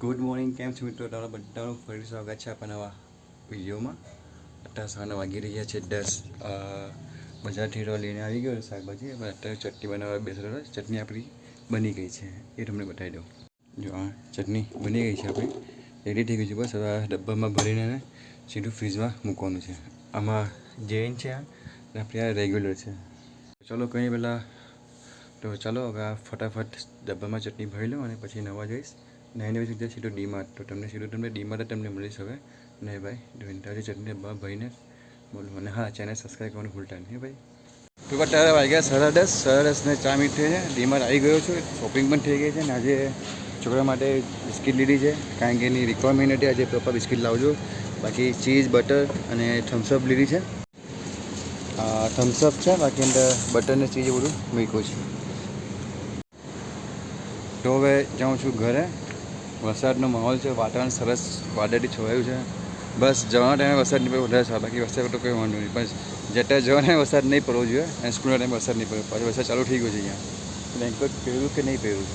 Good morning, કેમ છો મિત્રો? તમારા બધાનું ફરી સ્વાગત છે આપણા નવા વિડીયોમાં. અત્યારે સવારના વાગી રહ્યા છે 10. બજારથી લઈને આવી ગયો શાકભાજી. હવે અત્યારે ચટણી બનાવવા બેસેલો. ચટણી આપણી બની ગઈ છે, એ તમને બતાવી દઉં. જો આ ચટણી બની ગઈ છે, આપણી રેડી થઈ ગઈ છે. બસ હવે આ ડબ્બામાં ભરીને સીધું ફ્રીજમાં મૂકવાનું છે. આમાં જૈન છે અને આપણે આ રેગ્યુલર છે. ચલો કંઈ પહેલાં તો ચાલો હવે આ ફટાફટ ડબ્બામાં ચટણી ભરી લઉં અને પછી નવા જઈશ. નાઈને પછી જઈશ સીધો ડીમાર્ટ. તો તમને ડીમાર્ટ તમને મળીશ હવે. નહીં ભાઈ, ઢોંટાની ચટણી ડબ્બા ભરીને બોલું. અને હા, ચેનલ સબસ્ક્રાઈબ કરવાનું ભૂલતા નહીં ભાઈ. તો અત્યારે વાગ્યા 10:30 ને 4 મિનિટ થઈ છે. ડીમાર્ટ આવી ગયો છું. શોપિંગ પણ થઈ ગઈ છે. અને આજે છોકરા માટે બિસ્કિટ લીધી છે, કારણ કે એની રિક્વાયરમેન્ટ હતી આજે પપ્પા બિસ્કિટ લાવજો. બાકી ચીઝ, બટર અને થમ્સઅપ લીધી છે. થમ્સઅપ છે, બાકી અંદર બટર ને ચીઝ બધું મૂક્યું છે. તો હવે જાઉં છું ઘરે. વરસાદનો માહોલ છે, વાતાવરણ સરસ વાદળથી છવાયું છે. બસ જવાના ટાઈમે વરસાદ નહીં પડે વધારે સારું, બાકી વરસાદ તો કંઈ વાંધો નહીં. બસ જેટલા જવાના ટાઈમે વરસાદ નહીં પડવો જોઈએ અને સ્કૂલના ટાઈમે વરસાદ નહીં પડે. પાછું વરસાદ ચાલુ થઈ ગયો છે અહીંયા. રેનકોટ પહેર્યું કે નહીં પહેર્યું?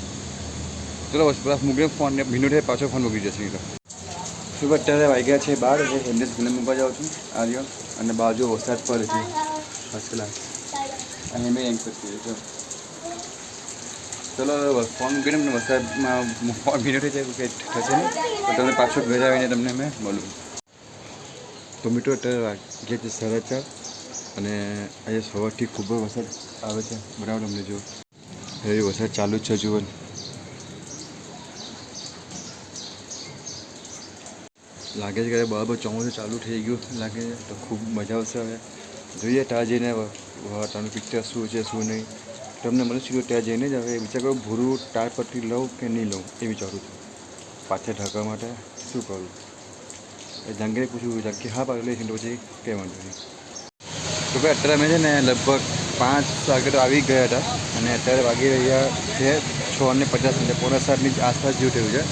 ચલો બસ પેલા મૂકીને ફોન મિનિટ થાય, પાછો ફોન મૂકી જશે. તો શું અત્યારે વાગ્યા છે 12. એમને સ્કૂલે મૂકવા જાઉં છું આર્યો, અને બાજુ વરસાદ પડે છે ફર્સ્ટ ક્લાસ. અને મેં રેનકોટ પહેર્યું છે. ચલો ફોન મૂકીને તમને વરસાદમાં મિનિટ થઈ જાય કે થશે નહીં, તો તમને પાછો ઘરે આવીને તમને મેં બોલું. તો મિત્રો અત્યારે વાગ્યા છે 4:30 અને આજે સવારથી ખૂબ જ વરસાદ આવે છે. બરાબર તમને જો હવે વરસાદ ચાલુ જ છે. જુઓ લાગે છે કે બરાબર ચોમાસું ચાલુ થઈ ગયું લાગે છે. તો ખૂબ મજા આવશે. હવે જોઈએ ત્યાં જઈને તારું પિક્ચર શું છે શું નહીં તમને મળીશું. ત્યાં જઈને જ હવે વિચાર કરું ભૂરું તાડપત્રી લઉં કે નહીં લઉં એ વિચારું છું. પાછળ ઢાંકવા માટે શું કરું એ જંગે પૂછ્યું. જંગે હા પાડું લઈશ તો પછી કંઈ વાંધો નહીં. તો ભાઈ અત્યારે અમે છે ને લગભગ 5 વાગે તો આવી ગયા હતા અને અત્યારે વાગી રહ્યા છે 6:50. 6:45ની આસપાસ જેવું થયું છે.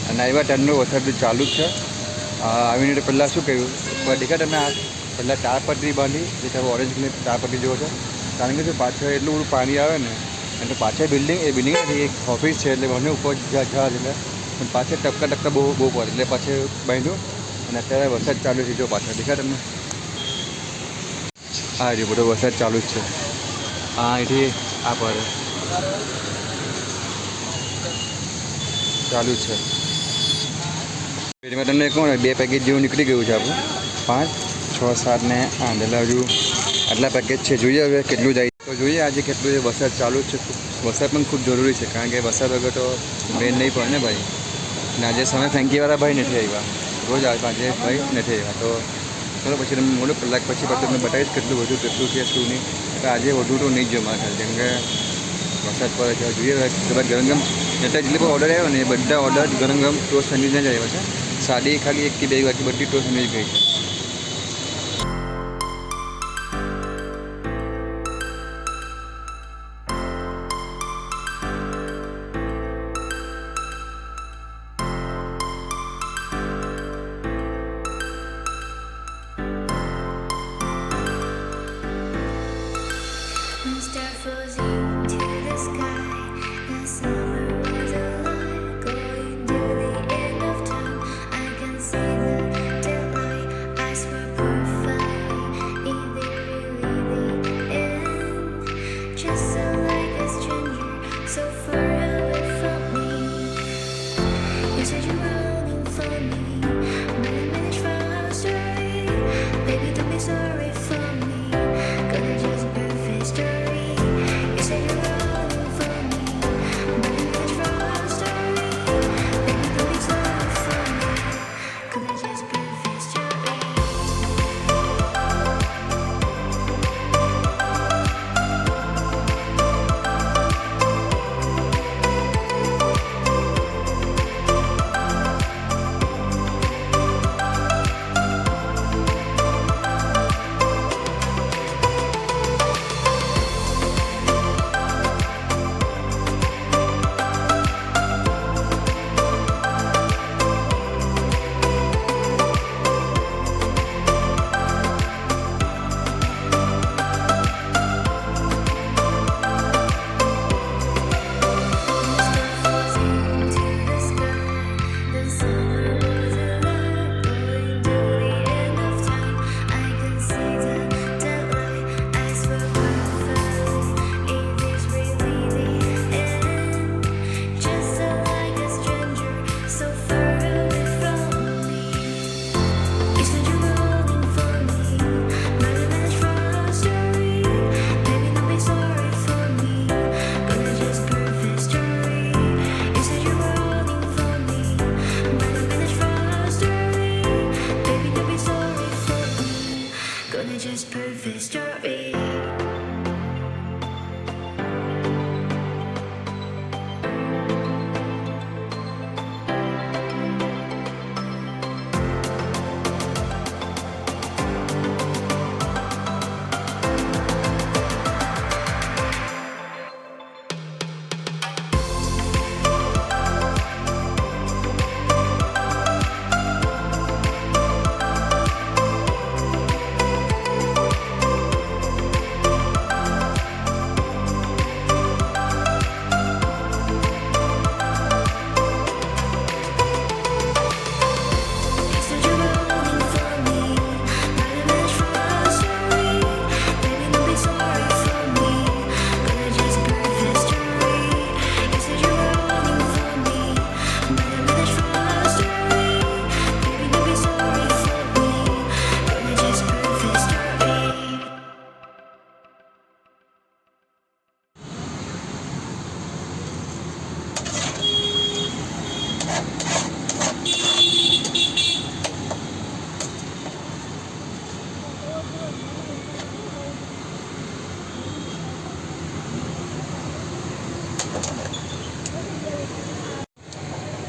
અને આવ્યા ટાઈમનો વરસાદ ચાલુ જ છે. આવીને તો પહેલાં શું કહ્યું દેખા તમે આ પહેલાં તાડપત્રી બાંધી જે તમે ઓરેન્જ કલરની તાડપત્રી જુઓ છો, કારણ કે પાછળ એટલું બધું પાણી આવે ને. અને પાછળ બિલ્ડિંગ નથી, એક ઓફિસ છે એટલે મને ઉપર જહાજ એટલે પણ પાછળ ટપકા બહુ પડે એટલે પાછળ બાંધ્યું. અને અત્યારે વરસાદ ચાલુ છે. જો પાછળ દેખાય તમને હા જે બધો વરસાદ ચાલુ જ છે. અહીંથી આ પડે ચાલુ જ છે. એમાં તમને કહું ને 2 પેકેજ જેવું નીકળી ગયું છે આપણું. 5, 6, 7 ને 8 એટલે હજુ આટલા પેકેજ છે. જોઈએ હવે કેટલું જાય તો જોઈએ આજે કેટલું છે. વરસાદ ચાલુ જ છે. વરસાદ પણ ખૂબ જરૂરી છે, કારણ કે વરસાદ વગર તો મેન નહીં પડે ને ભાઈ. અને આજે સમય ફેંકીવાળા ભાઈ નથી આવ્યા. રોજ આજે ભાઈ નથી આવ્યા. તો ચલો પછી તમે મોડું કલાક પછી તમને બતાવીશ કેટલું વધુ કેટલું છે શું નહીં. તો આજે વધુ તો નહીં જ મારા ખ્યાલ, જેમ કે વરસાદ પડે છે. જોઈએ કદાચ ગરમ ગરમ જેટલા જેટલી પણ ઓર્ડર આવ્યો ને એ બધા ઓર્ડર ગરમ ગરમ ટોસ્ટ સેન્ડવિચના જ આવ્યા છે. સાદી ખાલી 1 કે 2 વાગી બધી ટોસ્ટ સેન્ડવિચ ગઈ છે.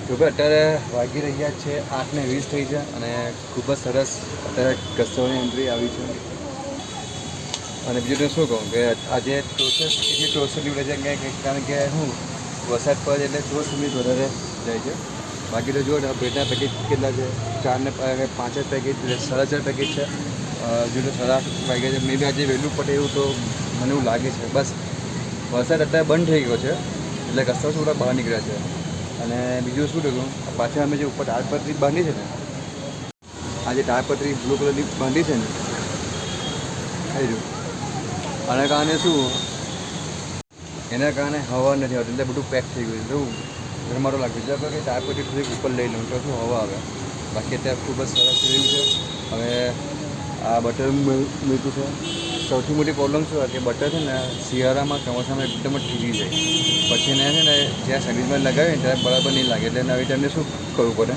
તો ભાઈ અત્યારે વાગી રહ્યા છે 8:20 થઈ છે અને ખૂબ જ સરસ અત્યારે કસ્ટમરની એન્ટ્રી આવી છે. અને બીજું તો શું કહું કે આજે પ્રોસેસ એટલી પ્રોસેસ નીકળે છે કારણ કે હું વરસાદ પડે એટલે થોડું સમય વધારે જાય છે. બાકી તો જો બ્રેડના પેકેટ કેટલા છે, 4 ને 5 પેકેટ, 4.5 પેકેટ છે. જો તો 8:30 વાગ્યા છે. મેં બી આજે વહેલું પડે એવું તો મને એવું લાગે છે. બસ વરસાદ અત્યારે બંધ થઈ ગયો છે એટલે કસ્ટમર થોડા બહાર નીકળ્યા છે. અને બીજું શું થયું, પાછળ અમે જે ઉપર તાડપત્રી બાંધી છે ને, આ જે તાડપત્રી બ્લુ કલરની બાંધી છે ને, થઈ રહ્યું આના કારણે શું, એના કારણે હવા નથી આવતી એટલે બધું પેક થઈ ગયું છે. એવું ગરમાટો લાગે છે કે તાડપત્રી થોડીક ઉપર લઈ લઉં તો શું હવા આવે. બાકી અત્યારે ખૂબ જ સરસ રહ્યું છે. હવે આ બટર મૂક્યું છે. સૌથી મોટી પ્રોબ્લેમ શું હોય કે બટર છે ને શિયાળામાં ચોમાસામાં એકદમ જ ઠીકી જાય, પછી એને છે ને જ્યાં સેન્ડવિચમાં લગાવીએ ને ત્યારે બરાબર નહીં લાગે. એટલે નવી ટાઈમને શું કરવું પડે,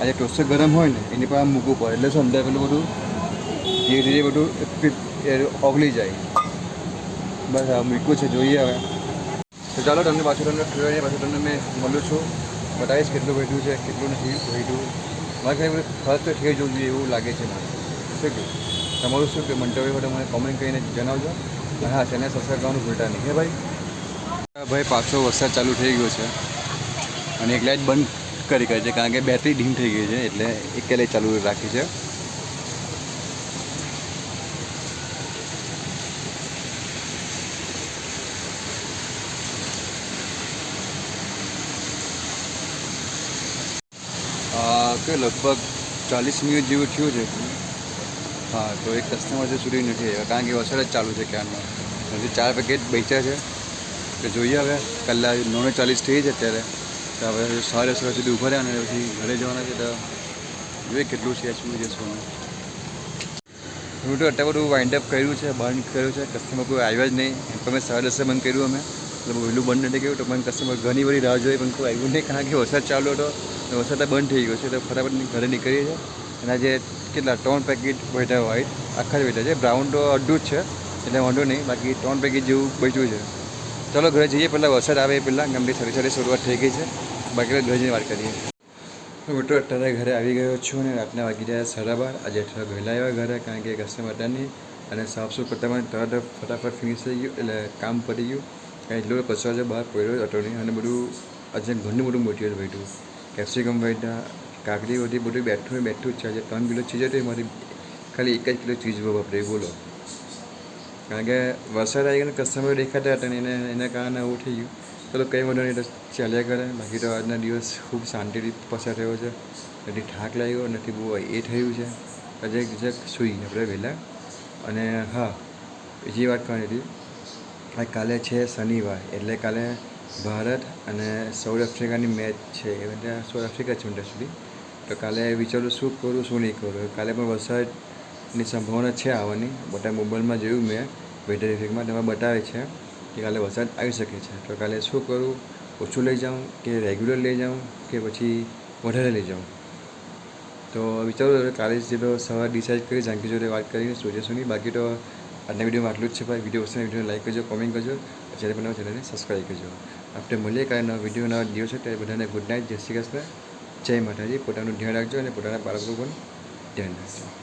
આજે ટોસ્ટર ગરમ હોય ને એની પર આમ મૂકવું પડે એટલે શું અંદર પેલું બધું ધીરે ધીરે બધું ઓગળી જાય. બસ આ મૂક્યું છે, જોઈએ હવે. તો ચાલો તમને પાછું તમને મેં મળું છું, બતાવીશ કેટલું બેઠું છે કેટલું નથી બેઠું. મારે કંઈ ખર્ચ તો થઈ જવું જોઈએ એવું લાગે છે મને. શું કે તમારું શું કે મંતવ્ય હોય મને કોમેન્ટ કરીને જણાવજો. અને હા, ચેનલ સબસ્ક્રાઈબ કરવાનું ભૂલતા નહીં હે ભાઈ. ભાઈ પાછો વરસાદ ચાલુ થઈ ગયો છે અને એક લાઇટ બંધ કરી છે કારણ કે બેટરી ડીમ થઈ ગઈ છે એટલે એક લાઇટ ચાલુ રાખી છે. કે લગભગ 40 મિનિટ જેવું થયું છે. હા, તો એક કસ્ટમર હજુ સુધી નથી આવ્યા કારણ કે વરસાદ જ ચાલુ છે ક્યારનો. હજી 4 પેકેટ બેચ્યા છે તો જોઈએ હવે. કલાક 9:40 થઈ છે અત્યારે, તો હવે 10:30 સુધી ઊભા રહ્યા અને પછી ઘરે જવાના છે. તો જોઈએ કેટલું છે શું છે શું. હું તો અત્યારે બધું વાઇન્ડ અપ કર્યું છે, બંધ કર્યું છે. કસ્ટમર કોઈ આવ્યા જ નહીં. એમ તો મેં 10:30 બંધ કર્યું અમે, એટલે વહેલું બંધ નથી કર્યું. તો પણ કસ્ટમર ઘણી બધી રાહ જોઈ પણ કોઈ આવ્યું નહીં કારણ કે વરસાદ ચાલુ હતો. વરસાદ બંધ થઈ ગયો છે તો ફટાફટ ઘરે નીકળીએ છીએ. અને આજે કેટલા 3 પેકેટ બેઠા વ્હાઈટ આખા જ બેઠા છે. બ્રાઉન તો અડધું જ છે એટલે વાંધો નહીં, બાકી 3 પેકેટ જેવું બચ્યું છે. ચાલો ઘરે જઈએ પહેલાં, વરસાદ આવે એ પહેલાં. ગમે સારી શરૂઆત થઈ ગઈ છે. બાકી ઘરે જઈને વાત કરીએ. હું તો અત્યારે ઘરે આવી ગયો છું અને રાતના વાગી રહ્યા 12:30. આજે થોડા વહેલા આવ્યા ઘરે કારણ કે કસ્ટમર હતા નહીં અને સાફસૂફ કરતાં તરત ફટાફટ ફિનિશ થઈ ગયું એટલે કામ પતી ગયું. એટલો કચરો છે બહાર પડ્યો હતો નહીં અને બધું આજે ઘણું બધું મટીરિયલ બેઠું. કેપ્સિકમ બેઠા, કાકડી બધી બધું બેઠું જ છે. આજે 3 કિલો ચીજ હતી, એમાંથી ખાલી 1 જ કિલો ચીજ વાપરી બોલો. કારણ કે વરસાદ આવી ગયો કસ્ટમર દેખાતા હતા ને એના કારણે આવું થઈ ગયું. ચલો કંઈ વાંધો નહીં, તો ચાલ્યા કરે. બાકી તો આજના દિવસ ખૂબ શાંતિથી પસાર થયો છે. નથી થાક લાગ્યો, નથી બહુ એ થયું છે. આજે જરાક સૂઈ આપણે વહેલા. અને હા, બીજી વાત કરવાની હતી, કાલે છે શનિવાર એટલે કાલે ભારત અને સાઉથ આફ્રિકાની મેચ છે. એટલે સાઉથ આફ્રિકા છે ત્યાં સુધી. તો કાલે વિચારું શું કરું શું નહીં કરું. કાલે પણ વરસાદની સંભાવના છે આવવાની. બધા મોબાઈલમાં જોયું મેં વેધર ઇફેક્ટમાં, તેમાં બતાવે છે કે કાલે વરસાદ આવી શકે છે. તો કાલે શું કરું, ઓછું લઈ જાઉં કે રેગ્યુલર લઈ જાઉં કે પછી વધારે લઈ જાઉં. તો વિચારું કાલે જ તો સવારે ડિસાઇડ કરી જાનકી જોડે વાત કરીને સોચે શું નહીં. બાકી તો આજના વિડીયોમાં આટલું જ છે ભાઈ. વિડીયો પસંદ વિડીયોને લાઈક કરજો, કોમેન્ટ કરજો, જ્યારે પણ ચેનલને સબસ્ક્રાઈબ કરજો. આપણે મળીએ કાલે નવા વિડીયો નવા દિવસ છે ત્યારે બધાને ગુડ નાઇટ, જય શ્રી કૃષ્ણ, જય માતાજી. પોતાનું ધ્યાન રાખજો અને પોતાના બાળકો પણ ધ્યાન રાખજો.